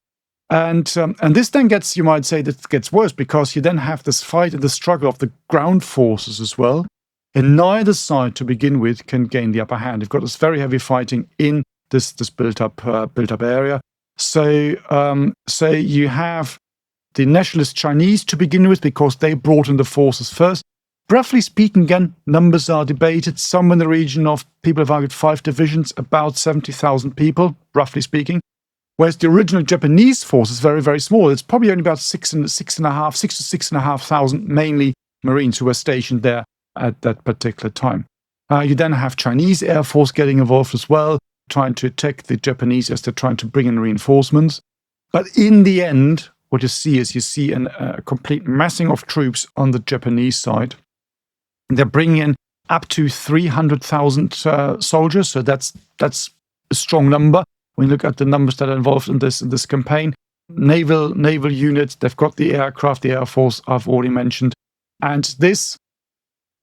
And this then gets, you might say, that gets worse, because you then have this fight and the struggle of the ground forces as well. And neither side, to begin with, can gain the upper hand. You've got this very heavy fighting in this built up area. So you have the nationalist Chinese to begin with, because they brought in the forces first. Roughly speaking, again, numbers are debated. Some in the region of, people have argued, 5 divisions, about 70,000 people, roughly speaking. Whereas the original Japanese force is very, very small. It's probably only about 6,500, mainly Marines who were stationed there at that particular time. You then have Chinese Air Force getting involved as well, trying to attack the Japanese as they're trying to bring in reinforcements. But in the end, what you see is a complete massing of troops on the Japanese side. They're bringing in up to 300,000 soldiers, so that's a strong number. When you look at the numbers that are involved in this campaign, naval units, they've got the aircraft, the Air Force I've already mentioned. And this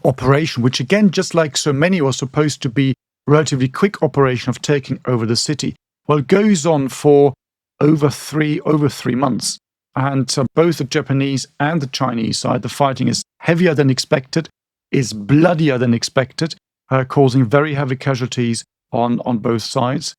operation, which again, just like so many, was supposed to be a relatively quick operation of taking over the city, well, goes on for over three months. And both the Japanese and the Chinese side, the fighting is heavier than expected, is bloodier than expected, causing very heavy casualties on both sides.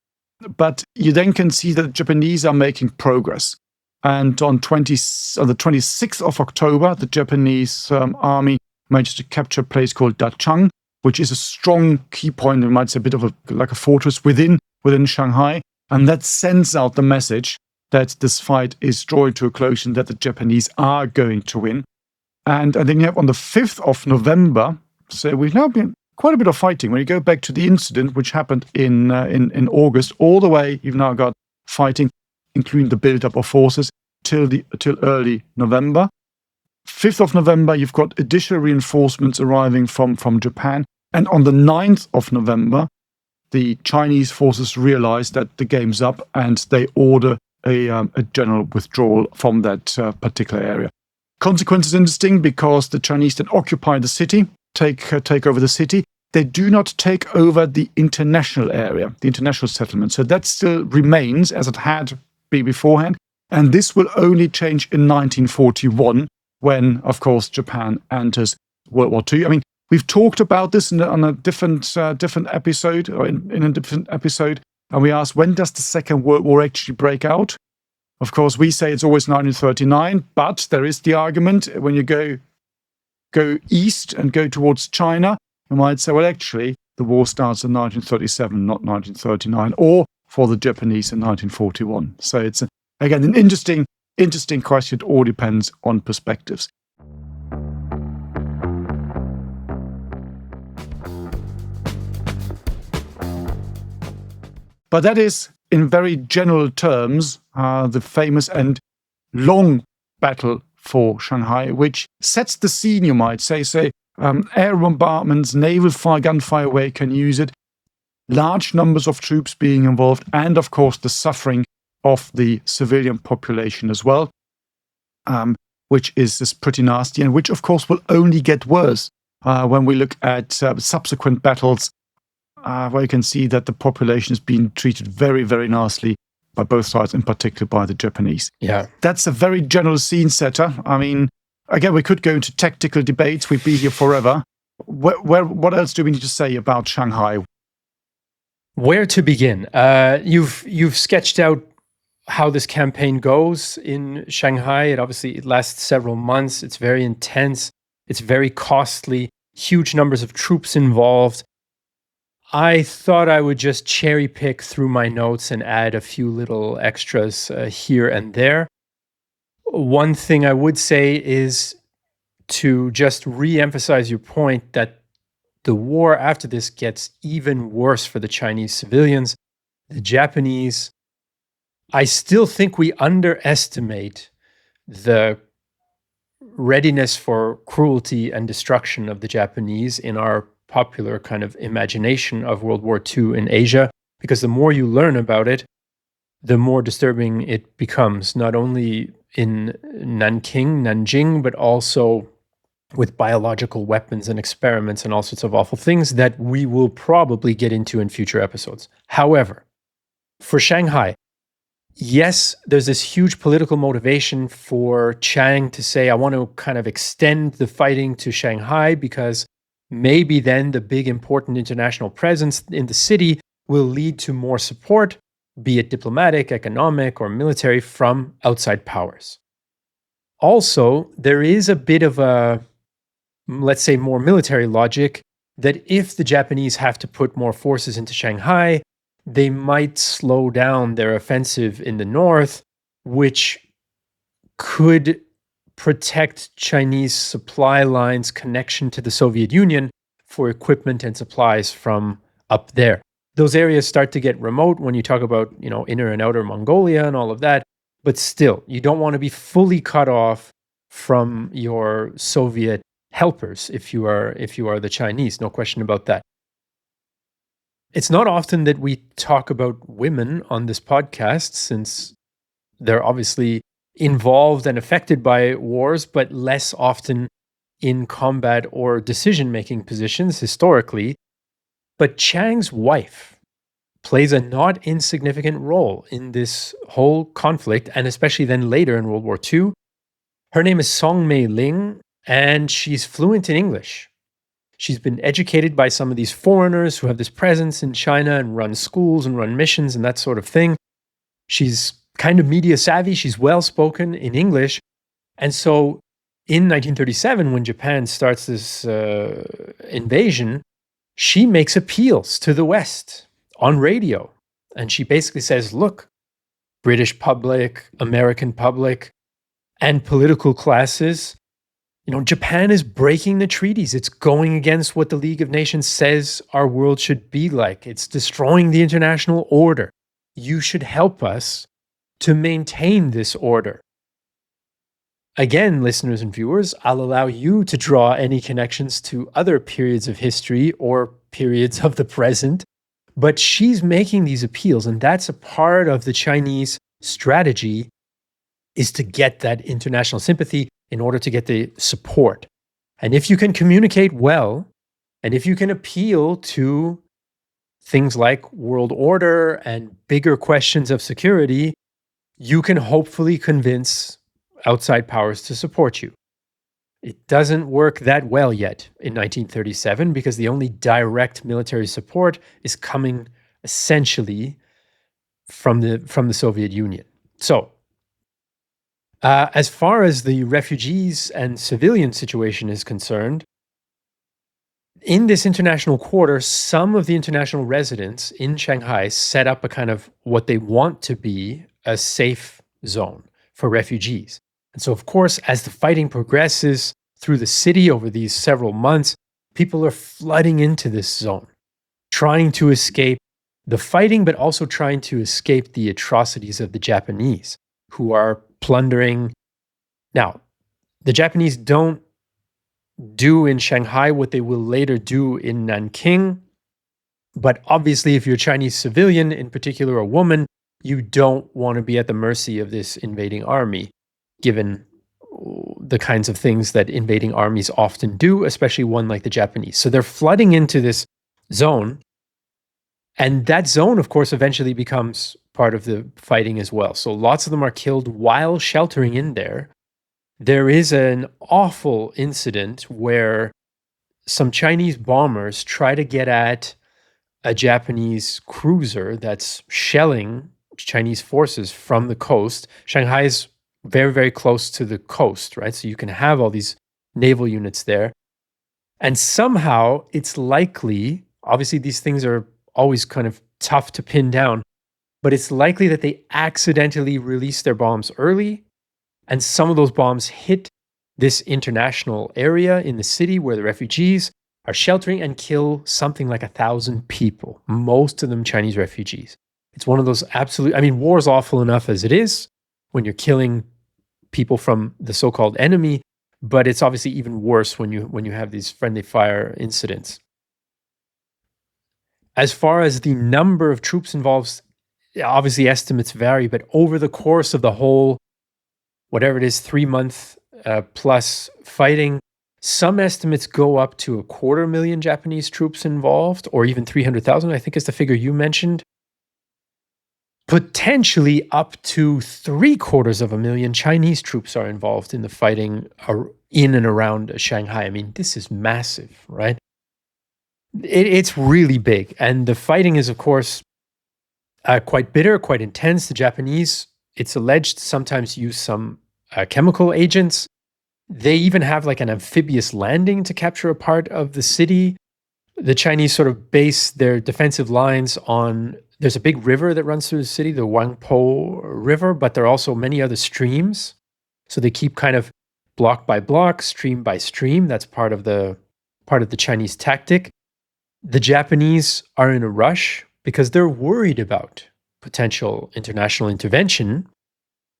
But you then can see that the Japanese are making progress. And on the 26th of October, the Japanese army managed to capture a place called Dachang, which is a strong key point, you might say a bit of like a fortress within Shanghai. And that sends out the message that this fight is drawing to a close and that the Japanese are going to win. And then you have on the 5th of November, so we've now been quite a bit of fighting. When you go back to the incident, which happened in August, all the way, you've now got fighting, including the build-up of forces, till early November. 5th of November, you've got additional reinforcements arriving from Japan. And on the 9th of November, the Chinese forces realize that the game's up and they order a general withdrawal from that particular area. Consequence is interesting because the Chinese then occupy the city, take over the city. They do not take over the international area, the international settlement. So that still remains as it had been beforehand. And this will only change in 1941 when, of course, Japan enters World War II. I mean, we've talked about this on a different episode, or in a different episode, and we asked, when does the Second World War actually break out? Of course, we say it's always 1939, but there is the argument when you go east and go towards China, you might say, well, actually, the war starts in 1937, not 1939, or for the Japanese in 1941. So it's, again, an interesting question. It all depends on perspectives. But that is, in very general terms, the famous and long battle for Shanghai, which sets the scene, you might say. Air bombardments, naval gunfire, where you can use it, large numbers of troops being involved, and of course the suffering of the civilian population as well, which is pretty nasty, and which of course will only get worse when we look at subsequent battles, where you can see that the population is being treated very, very nastily by both sides, in particular by the Japanese. Yeah. That's a very general scene setter. I mean, again, we could go into tactical debates. We'd be here forever. What else do we need to say about Shanghai? Where to begin? You've sketched out how this campaign goes in Shanghai. It lasts several months. It's very intense. It's very costly. Huge numbers of troops involved. I thought I would just cherry pick through my notes and add a few little extras here and there. One thing I would say is to just re-emphasize your point that the war after this gets even worse for the Chinese civilians. The Japanese, I still think we underestimate the readiness for cruelty and destruction of the Japanese in our popular kind of imagination of World War II in Asia, because the more you learn about it, the more disturbing it becomes, not only in Nanjing, but also with biological weapons and experiments and all sorts of awful things that we will probably get into in future episodes. However, for Shanghai, yes, there's this huge political motivation for Chiang to say, I want to kind of extend the fighting to Shanghai because maybe then the big important international presence in the city will lead to more support, be it diplomatic, economic, or military, from outside powers. Also, there is a bit of a, let's say, more military logic that if the Japanese have to put more forces into Shanghai, they might slow down their offensive in the north, which could protect Chinese supply lines' connection to the Soviet Union for equipment and supplies from up there. Those areas start to get remote when you talk about, inner and outer Mongolia and all of that. But still, you don't want to be fully cut off from your Soviet helpers if you are the Chinese. No question about that. It's not often that we talk about women on this podcast, since they're obviously involved and affected by wars, but less often in combat or decision-making positions historically. But Chiang's wife plays a not insignificant role in this whole conflict, and especially then later in World War II. Her name is Song Mei Ling, and she's fluent in English. She's been educated by some of these foreigners who have this presence in China and run schools and run missions and that sort of thing. She's kind of media savvy. She's well-spoken in English. And so in 1937, when Japan starts this invasion, she makes appeals to the West on radio. And she basically says, look, British public, American public, and political classes, Japan is breaking the treaties. It's going against what the League of Nations says our world should be like. It's destroying the international order. You should help us to maintain this order. Again, listeners and viewers, I'll allow you to draw any connections to other periods of history or periods of the present, but she's making these appeals, and that's a part of the Chinese strategy, is to get that international sympathy in order to get the support. And if you can communicate well, and if you can appeal to things like world order and bigger questions of security, you can hopefully convince outside powers to support you. It doesn't work that well yet in 1937 because the only direct military support is coming essentially from the Soviet Union. So, as far as the refugees and civilian situation is concerned, in this international quarter, some of the international residents in Shanghai set up a kind of what they want to be a safe zone for refugees. And so, of course, as the fighting progresses through the city over these several months, people are flooding into this zone, trying to escape the fighting, but also trying to escape the atrocities of the Japanese, who are plundering. Now, the Japanese don't do in Shanghai what they will later do in Nanking. But obviously, if you're a Chinese civilian, in particular a woman, you don't want to be at the mercy of this invading army, given the kinds of things that invading armies often do, especially one like the Japanese. So they're flooding into this zone. And that zone, of course, eventually becomes part of the fighting as well. So lots of them are killed while sheltering in there. There is an awful incident where some Chinese bombers try to get at a Japanese cruiser that's shelling Chinese forces from the coast. Shanghai is very, very close to the coast, right? So you can have all these naval units there. And somehow it's likely, obviously these things are always kind of tough to pin down, but it's likely that they accidentally released their bombs early, and some of those bombs hit this international area in the city where the refugees are sheltering and kill something like 1,000 people, most of them Chinese refugees. It's one of those war is awful enough as it is when you're killing people from the so-called enemy, but it's obviously even worse when you have these friendly fire incidents. As far as the number of troops involved, obviously estimates vary, but over the course of the whole, whatever it is, 3-month plus fighting, some estimates go up to 250,000 Japanese troops involved, or even 300,000, I think is the figure you mentioned. Potentially up to 750,000 Chinese troops are involved in the fighting in and around Shanghai. I mean, this is massive, right? It's really big. And the fighting is, of course, quite bitter, quite intense. The Japanese, it's alleged, sometimes use some chemical agents. They even have like an amphibious landing to capture a part of the city. The Chinese sort of base their defensive lines on, there's a big river that runs through the city, the Wangpo River, but there are also many other streams. So they keep kind of block by block, stream by stream. That's part of the Chinese tactic. The Japanese are in a rush because they're worried about potential international intervention.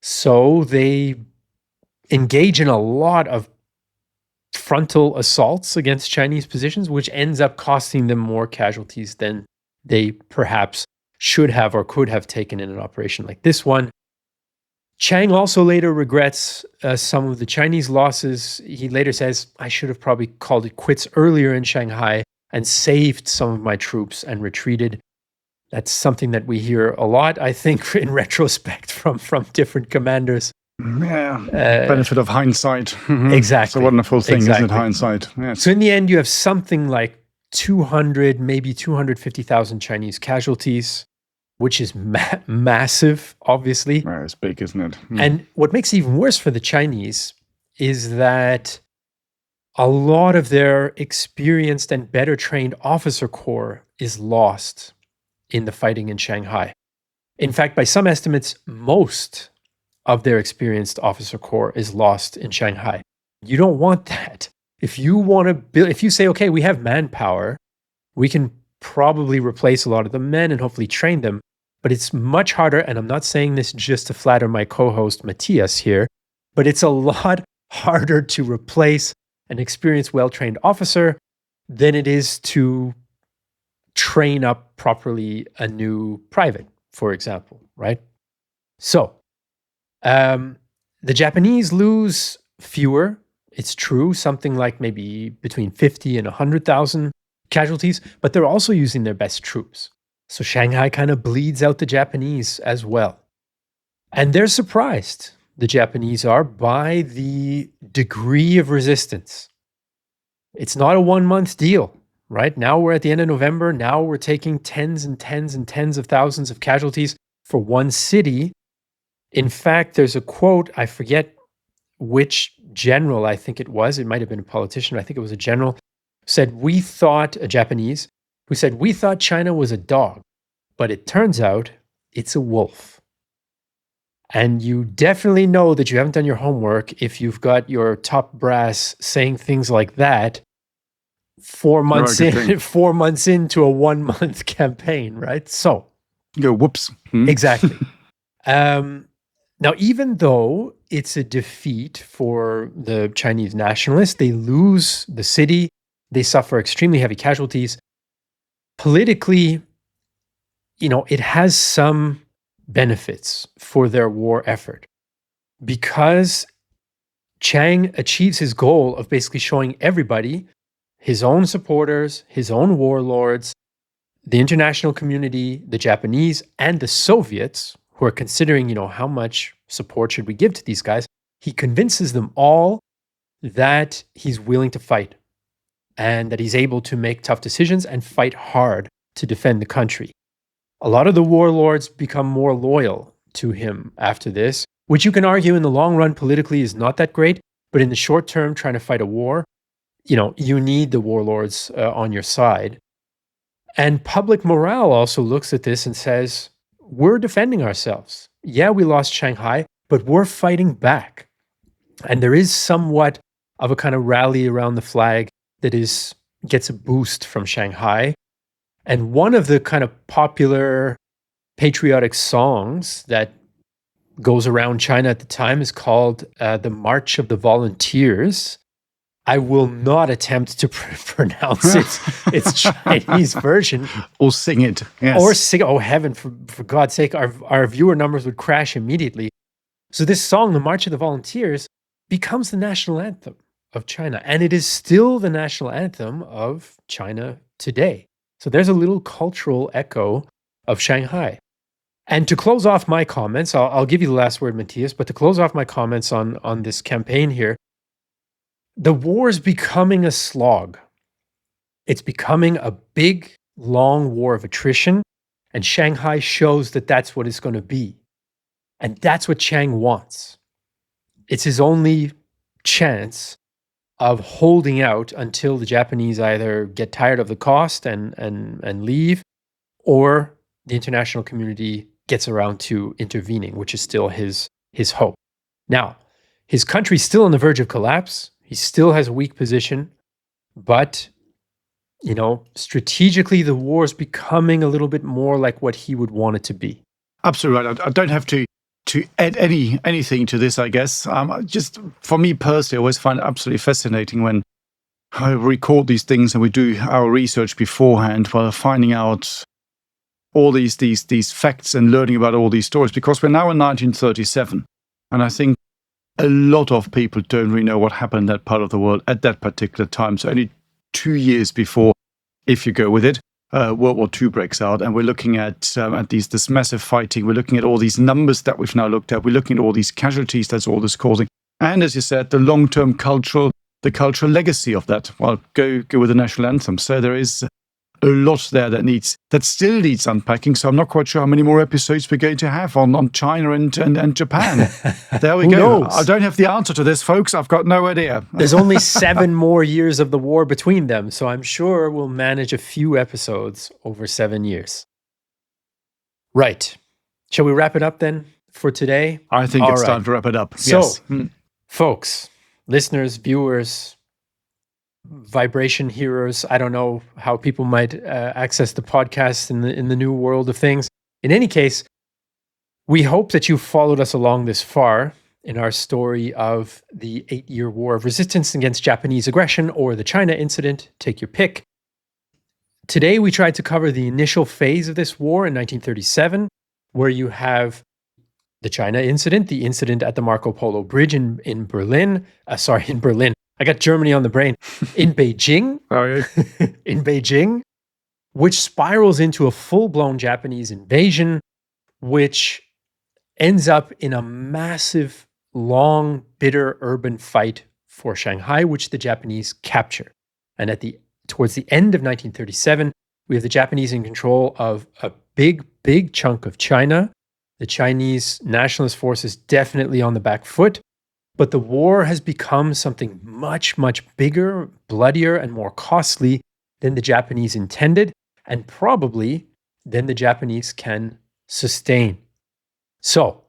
So they engage in a lot of frontal assaults against Chinese positions, which ends up costing them more casualties than they perhaps should have or could have taken in an operation like this one. Chang also later regrets some of the Chinese losses. He later says, I should have probably called it quits earlier in Shanghai and saved some of my troops and retreated. That's something that we hear a lot, I think, in retrospect from different commanders. Yeah, benefit of hindsight. Mm-hmm. Exactly. It's a wonderful thing, isn't it, hindsight? Yes. So in the end, you have something like 200, maybe 250,000 Chinese casualties, which is massive, obviously. Well, it's big, isn't it? Mm. And what makes it even worse for the Chinese is that a lot of their experienced and better trained officer corps is lost in the fighting in Shanghai. In fact, by some estimates, most of their experienced officer corps is lost in Shanghai. You don't want that. If you want to build, if you say, okay, we have manpower, we can probably replace a lot of the men and hopefully train them. But it's much harder, and I'm not saying this just to flatter my co-host Matthias here, but it's a lot harder to replace an experienced, well-trained officer than it is to train up properly a new private, for example, right? So, the Japanese lose fewer, it's true, something like maybe between 50 and 100,000 casualties, but they're also using their best troops. So Shanghai kind of bleeds out the Japanese as well. And they're surprised, the Japanese are, by the degree of resistance. It's not a 1 month deal, right? Now we're at the end of November. Now we're taking tens and tens and tens of thousands of casualties for one city. In fact, there's a quote, I forget which general I think it was. It might have been a politician. I think it was a general. Said, a Japanese, who said, we thought China was a dog, but it turns out it's a wolf. And you definitely know that you haven't done your homework if you've got your top brass saying things like that 4 months in, 4 months into a 1 month campaign, right? So, whoops. Exactly. Now, even though it's a defeat for the Chinese nationalists, they lose the city, they suffer extremely heavy casualties. Politically, it has some benefits for their war effort because Chiang achieves his goal of basically showing everybody, his own supporters, his own warlords, the international community, the Japanese, and the Soviets, who are considering, how much support should we give to these guys. He convinces them all that he's willing to fight and that he's able to make tough decisions and fight hard to defend the country. A lot of the warlords become more loyal to him after this, which you can argue in the long run politically is not that great, but in the short term, trying to fight a war, you need the warlords on your side. And public morale also looks at this and says, we're defending ourselves. Yeah, we lost Shanghai, but we're fighting back. And there is somewhat of a kind of rally around the flag that gets a boost from Shanghai. And one of the kind of popular patriotic songs that goes around China at the time is called the March of the Volunteers. I will not attempt to pronounce its Chinese version. Or sing it. Yes. Or sing it. Oh, heaven, for God's sake, our viewer numbers would crash immediately. So this song, the March of the Volunteers, becomes the national anthem of China. And it is still the national anthem of China today. So there's a little cultural echo of Shanghai. And to close off my comments, I'll give you the last word, Matthias, but to close off my comments on this campaign here, the war is becoming a slog. It's becoming a big, long war of attrition, and Shanghai shows that that's what it's going to be. And that's what Chiang wants. It's his only chance of holding out until the Japanese either get tired of the cost and leave, or the international community gets around to intervening, which is still his hope. Now, his country's still on the verge of collapse. He still has a weak position, but, strategically, the war is becoming a little bit more like what he would want it to be. Absolutely right. I don't have to add anything to this, I guess. Just for me personally, I always find it absolutely fascinating when I record these things and we do our research beforehand while finding out all these facts and learning about all these stories, because we're now in 1937, and I think a lot of people don't really know what happened in that part of the world at that particular time. So only 2 years before, if you go with it, World War II breaks out, and we're looking at this massive fighting. We're looking at all these numbers that we've now looked at. We're looking at all these casualties that's all this causing. And as you said, the long-term cultural legacy of that. Well, go with the national anthem. So there is a lot there that still needs unpacking. So I'm not quite sure how many more episodes we're going to have on China and Japan. There we go. Knows? I don't have the answer to this, folks. I've got no idea. There's only 7 more years of the war between them, so I'm sure we'll manage a few episodes over 7 years. Right. Shall we wrap it up then for today? I think it's time to wrap it up. So, Yes. folks, listeners, viewers, vibration hearers. I don't know how people might access the podcast in the new world of things. In any case, we hope that you followed us along this far in our story of the 8-year war of resistance against Japanese aggression, or the China incident. Take your pick. Today, we tried to cover the initial phase of this war in 1937, where you have the China incident, the incident at the Marco Polo Bridge in Berlin. In Berlin. I got Germany on the brain. In Beijing. In Beijing, which spirals into a full-blown Japanese invasion, which ends up in a massive, long, bitter urban fight for Shanghai, which the Japanese capture. And towards the end of 1937, we have the Japanese in control of a big, big chunk of China. The Chinese nationalist force is definitely on the back foot, but the war has become something much, much bigger, bloodier, and more costly than the Japanese intended, and probably than the Japanese can sustain. So,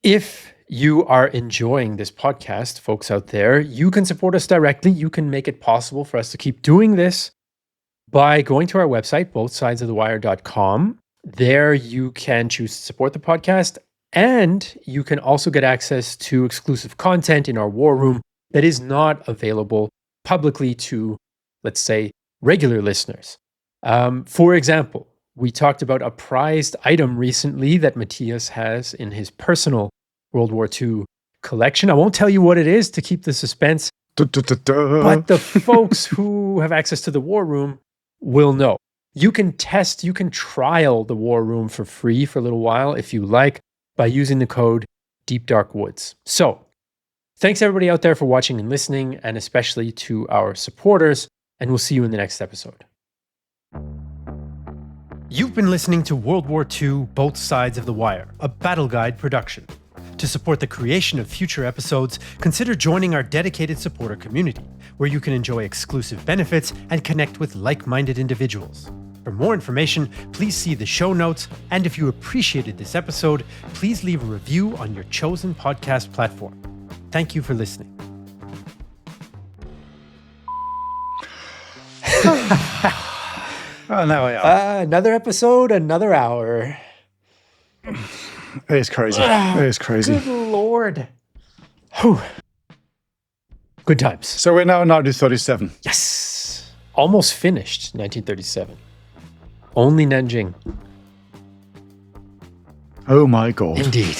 if you are enjoying this podcast, folks out there, you can support us directly. You can make it possible for us to keep doing this by going to our website, bothsidesofthewire.com. There you can choose to support the podcast, and you can also get access to exclusive content in our war room that is not available publicly to, let's say, regular listeners. For example, we talked about a prized item recently that Matthias has in his personal World War II collection. I won't tell you what it is to keep the suspense, but the folks who have access to the War Room will know. You can trial the War Room for free for a little while if you like by using the code Deep Dark Woods. So, thanks everybody out there for watching and listening, and especially to our supporters, and we'll see you in the next episode. You've been listening to World War II, Both Sides of the Wire, a Battle Guide production. To support the creation of future episodes, consider joining our dedicated supporter community, where you can enjoy exclusive benefits and connect with like-minded individuals. For more information, please see the show notes, and if you appreciated this episode, please leave a review on your chosen podcast platform. Thank you for listening. Oh, there we are. Another episode, another hour. It is crazy. It is crazy. Good Lord. Whew. Good times. So we're now in 1937. Yes. Almost finished 1937. Only Nanjing. Oh my God. Indeed.